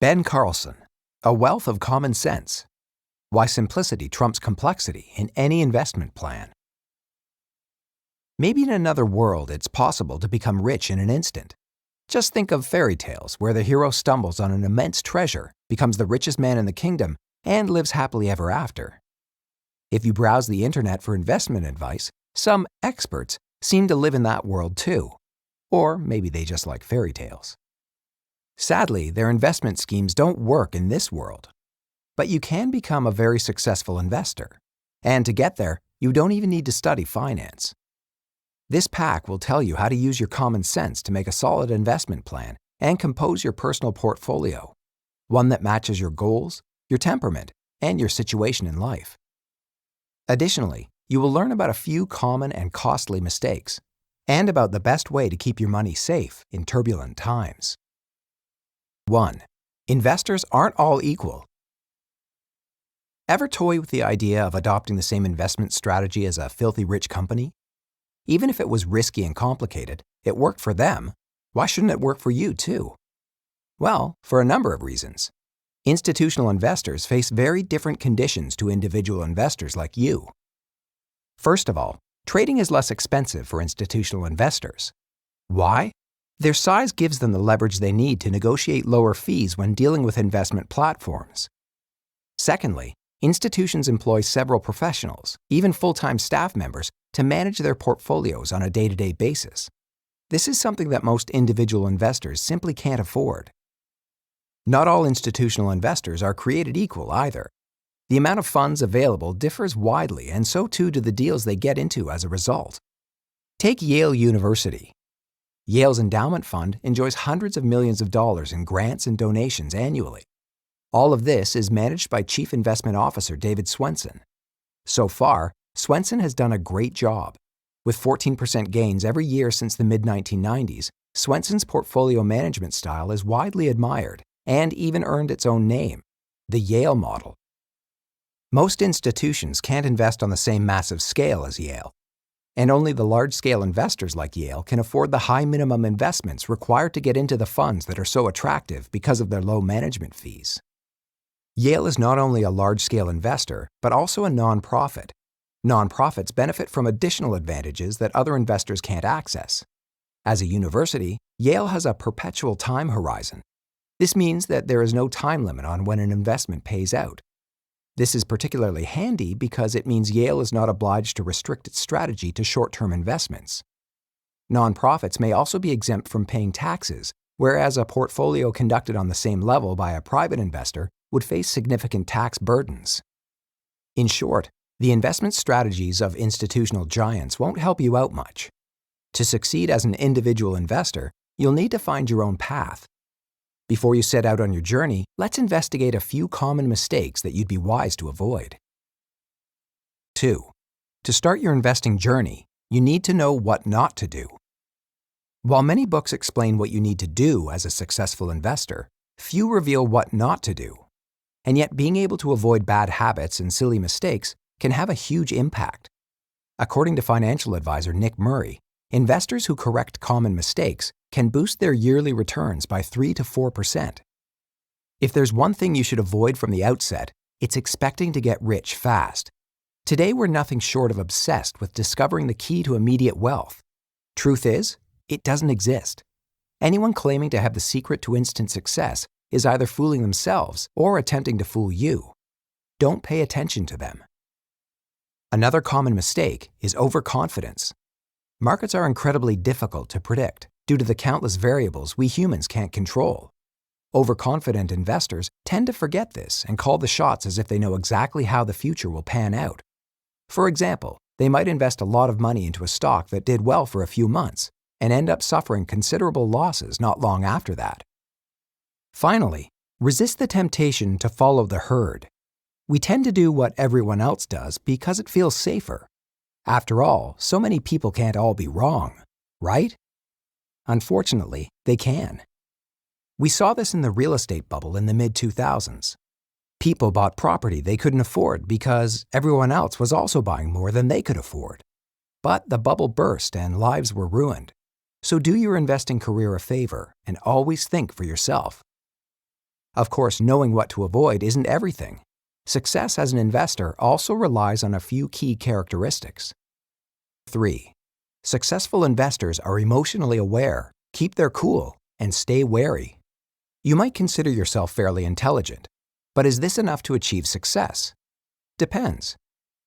Ben Carlson, A Wealth of Common Sense. Why Simplicity Trumps Complexity in Any Investment Plan. Maybe in another world it's possible to become rich in an instant. Just think of fairy tales where the hero stumbles on an immense treasure, becomes the richest man in the kingdom, and lives happily ever after. If you browse the internet for investment advice, some experts seem to live in that world too. Or maybe they just like fairy tales. Sadly, their investment schemes don't work in this world. But you can become a very successful investor. And to get there, you don't even need to study finance. This pack will tell you how to use your common sense to make a solid investment plan and compose your personal portfolio, one that matches your goals, your temperament, and your situation in life. Additionally, you will learn about a few common and costly mistakes, and about the best way to keep your money safe in turbulent times. 1. Investors aren't all equal. Ever toy with the idea of adopting the same investment strategy as a filthy rich company? Even if it was risky and complicated, it worked for them. Why shouldn't it work for you too? Well, for a number of reasons. Institutional investors face very different conditions to individual investors like you. First of all, trading is less expensive for institutional investors. Why? Their size gives them the leverage they need to negotiate lower fees when dealing with investment platforms. Secondly, institutions employ several professionals, even full-time staff members, to manage their portfolios on a day-to-day basis. This is something that most individual investors simply can't afford. Not all institutional investors are created equal either. The amount of funds available differs widely, and so too do the deals they get into as a result. Take Yale University. Yale's endowment fund enjoys hundreds of millions of dollars in grants and donations annually. All of this is managed by Chief Investment Officer David Swensen. So far, Swensen has done a great job. With 14% gains every year since the mid-1990s, Swensen's portfolio management style is widely admired and even earned its own name, the Yale model. Most institutions can't invest on the same massive scale as Yale, and only the large-scale investors like Yale can afford the high minimum investments required to get into the funds that are so attractive because of their low management fees. Yale is not only a large-scale investor, but also a nonprofit. Nonprofits benefit from additional advantages that other investors can't access. As a university, Yale has a perpetual time horizon. This means that there is no time limit on when an investment pays out. This is particularly handy because it means Yale is not obliged to restrict its strategy to short-term investments. Nonprofits may also be exempt from paying taxes, whereas a portfolio conducted on the same level by a private investor would face significant tax burdens. In short, the investment strategies of institutional giants won't help you out much. To succeed as an individual investor, you'll need to find your own path. Before you set out on your journey, let's investigate a few common mistakes that you'd be wise to avoid. 2. To start your investing journey, you need to know what not to do. While many books explain what you need to do as a successful investor, few reveal what not to do. And yet being able to avoid bad habits and silly mistakes can have a huge impact. According to financial advisor Nick Murray, investors who correct common mistakes can boost their yearly returns by 3 to 4%. If there's one thing you should avoid from the outset, it's expecting to get rich fast. Today, we're nothing short of obsessed with discovering the key to immediate wealth. Truth is, it doesn't exist. Anyone claiming to have the secret to instant success is either fooling themselves or attempting to fool you. Don't pay attention to them. Another common mistake is overconfidence. Markets are incredibly difficult to predict due to the countless variables we humans can't control. Overconfident investors tend to forget this and call the shots as if they know exactly how the future will pan out. For example, they might invest a lot of money into a stock that did well for a few months and end up suffering considerable losses not long after that. Finally, resist the temptation to follow the herd. We tend to do what everyone else does because it feels safer. After all, so many people can't all be wrong, right? Unfortunately, they can. We saw this in the real estate bubble in the mid-2000s. People bought property they couldn't afford because everyone else was also buying more than they could afford. But the bubble burst and lives were ruined. So do your investing career a favor and always think for yourself. Of course, knowing what to avoid isn't everything. Success as an investor also relies on a few key characteristics. 3. Successful investors are emotionally aware, keep their cool, and stay wary. You might consider yourself fairly intelligent, but is this enough to achieve success? Depends.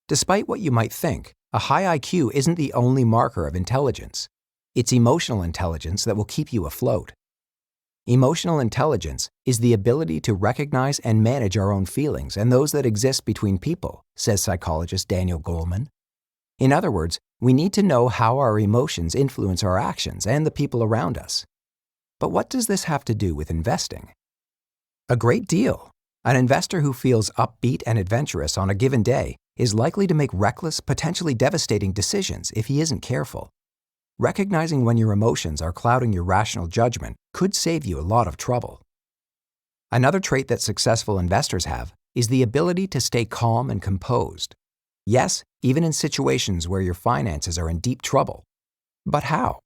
Despite what you might think, a high IQ isn't the only marker of intelligence. It's emotional intelligence that will keep you afloat. Emotional intelligence is the ability to recognize and manage our own feelings and those that exist between people, says psychologist Daniel Goleman. In other words, we need to know how our emotions influence our actions and the people around us. But what does this have to do with investing? A great deal. An investor who feels upbeat and adventurous on a given day is likely to make reckless, potentially devastating decisions if he isn't careful. Recognizing when your emotions are clouding your rational judgment could save you a lot of trouble. Another trait that successful investors have is the ability to stay calm and composed. Yes, even in situations where your finances are in deep trouble. But how?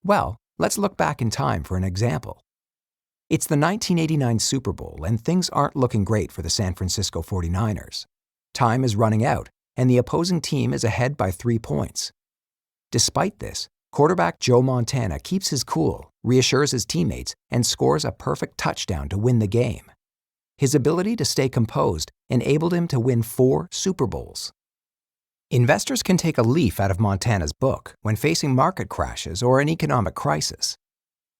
Well, let's look back in time for an example. It's the 1989 Super Bowl and things aren't looking great for the San Francisco 49ers. Time is running out and the opposing team is ahead by 3 points. Despite this, quarterback Joe Montana keeps his cool, reassures his teammates, and scores a perfect touchdown to win the game. His ability to stay composed enabled him to win 4 Super Bowls. Investors can take a leaf out of Montana's book when facing market crashes or an economic crisis.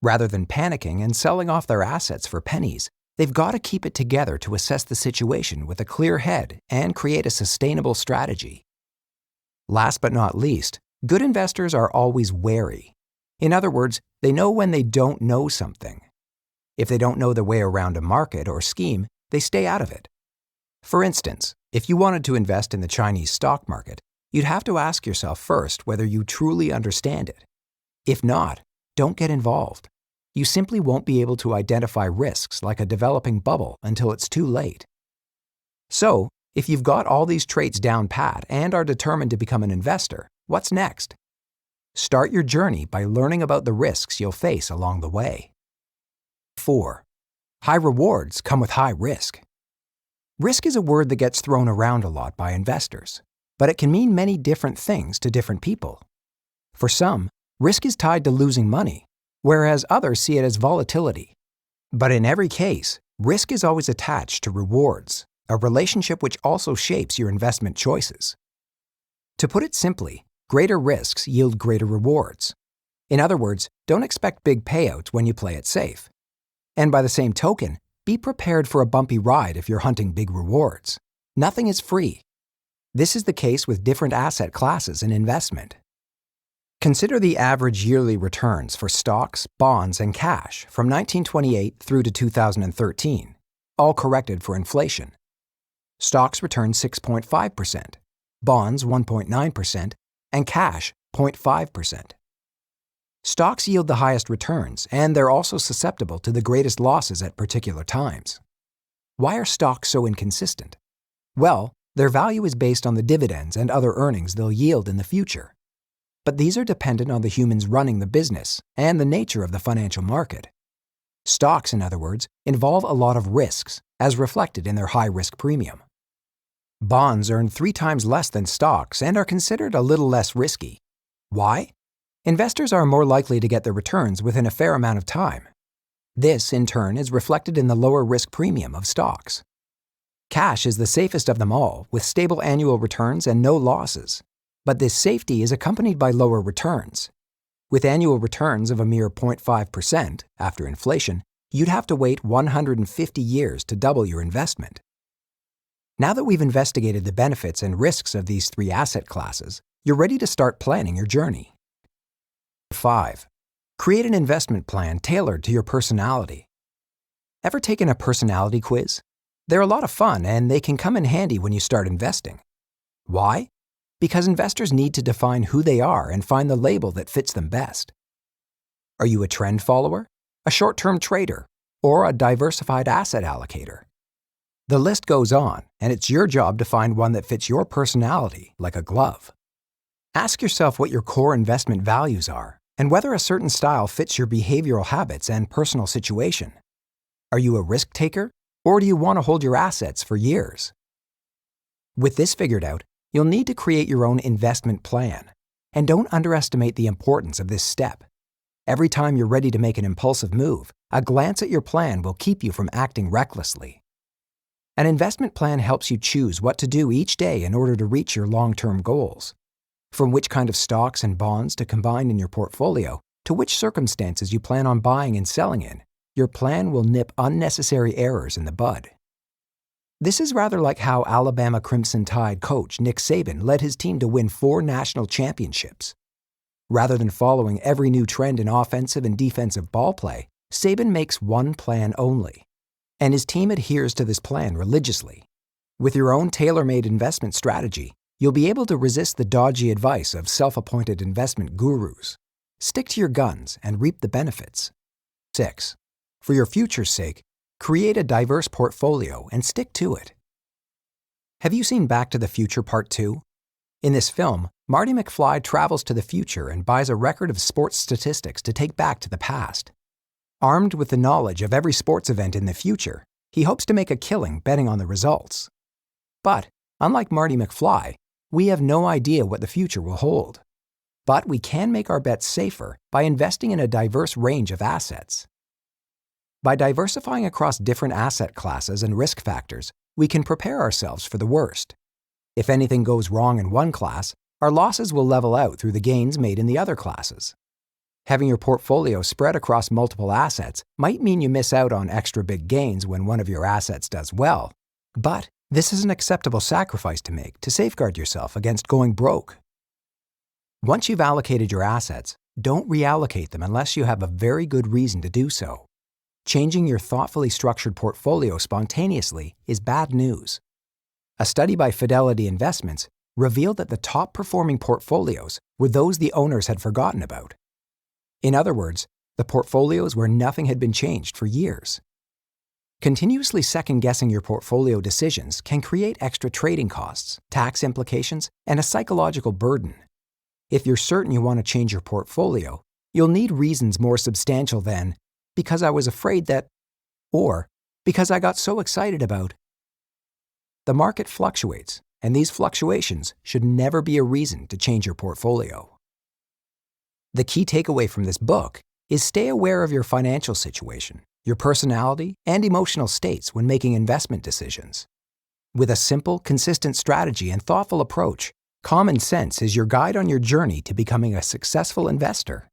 Rather than panicking and selling off their assets for pennies, they've got to keep it together to assess the situation with a clear head and create a sustainable strategy. Last but not least, good investors are always wary. In other words, they know when they don't know something. If they don't know their way around a market or scheme, they stay out of it. For instance, if you wanted to invest in the Chinese stock market, you'd have to ask yourself first whether you truly understand it. If not, don't get involved. You simply won't be able to identify risks like a developing bubble until it's too late. So, if you've got all these traits down pat and are determined to become an investor, what's next? Start your journey by learning about the risks you'll face along the way. 4. High rewards come with high risk. Risk is a word that gets thrown around a lot by investors, but it can mean many different things to different people. For some, risk is tied to losing money, whereas others see it as volatility. But in every case, risk is always attached to rewards, a relationship which also shapes your investment choices. To put it simply, greater risks yield greater rewards. In other words, don't expect big payouts when you play it safe. And by the same token, be prepared for a bumpy ride if you're hunting big rewards. Nothing is free. This is the case with different asset classes in investment. Consider the average yearly returns for stocks, bonds, and cash from 1928 through to 2013, all corrected for inflation. Stocks returned 6.5%, bonds 1.9%, and cash 0.5%. Stocks yield the highest returns, and they're also susceptible to the greatest losses at particular times. Why are stocks so inconsistent? Well, their value is based on the dividends and other earnings they'll yield in the future. But these are dependent on the humans running the business and the nature of the financial market. Stocks, in other words, involve a lot of risks, as reflected in their high-risk premium. Bonds earn 3 times less than stocks and are considered a little less risky. Why? Investors are more likely to get their returns within a fair amount of time. This, in turn, is reflected in the lower risk premium of stocks. Cash is the safest of them all, with stable annual returns and no losses. But this safety is accompanied by lower returns. With annual returns of a mere 0.5% after inflation, you'd have to wait 150 years to double your investment. Now that we've investigated the benefits and risks of these 3 asset classes, you're ready to start planning your journey. 5. Create an investment plan tailored to your personality. Ever taken a personality quiz? They're a lot of fun and they can come in handy when you start investing. Why? Because investors need to define who they are and find the label that fits them best. Are you a trend follower, a short-term trader, or a diversified asset allocator? The list goes on, and it's your job to find one that fits your personality like a glove. Ask yourself what your core investment values are and whether a certain style fits your behavioral habits and personal situation. Are you a risk taker, or do you want to hold your assets for years? With this figured out, you'll need to create your own investment plan. And don't underestimate the importance of this step. Every time you're ready to make an impulsive move, a glance at your plan will keep you from acting recklessly. An investment plan helps you choose what to do each day in order to reach your long-term goals. From which kind of stocks and bonds to combine in your portfolio, to which circumstances you plan on buying and selling in, your plan will nip unnecessary errors in the bud. This is rather like how Alabama Crimson Tide coach Nick Saban led his team to win 4 national championships. Rather than following every new trend in offensive and defensive ball play, Saban makes one plan only. And his team adheres to this plan religiously. With your own tailor-made investment strategy, you'll be able to resist the dodgy advice of self-appointed investment gurus. Stick to your guns and reap the benefits. 6. For your future's sake, create a diverse portfolio and stick to it. Have you seen Back to the Future Part 2? In this film, Marty McFly travels to the future and buys a record of sports statistics to take back to the past. Armed with the knowledge of every sports event in the future, he hopes to make a killing betting on the results. But, unlike Marty McFly, we have no idea what the future will hold. But we can make our bets safer by investing in a diverse range of assets. By diversifying across different asset classes and risk factors, we can prepare ourselves for the worst. If anything goes wrong in one class, our losses will level out through the gains made in the other classes. Having your portfolio spread across multiple assets might mean you miss out on extra big gains when one of your assets does well. But this is an acceptable sacrifice to make to safeguard yourself against going broke. Once you've allocated your assets, don't reallocate them unless you have a very good reason to do so. Changing your thoughtfully structured portfolio spontaneously is bad news. A study by Fidelity Investments revealed that the top-performing portfolios were those the owners had forgotten about. In other words, the portfolios where nothing had been changed for years. Continuously second-guessing your portfolio decisions can create extra trading costs, tax implications, and a psychological burden. If you're certain you want to change your portfolio, you'll need reasons more substantial than, because I was afraid that, or because I got so excited about. The market fluctuates, and these fluctuations should never be a reason to change your portfolio. The key takeaway from this book is stay aware of your financial situation, your personality, and emotional states when making investment decisions. With a simple, consistent strategy and thoughtful approach, common sense is your guide on your journey to becoming a successful investor.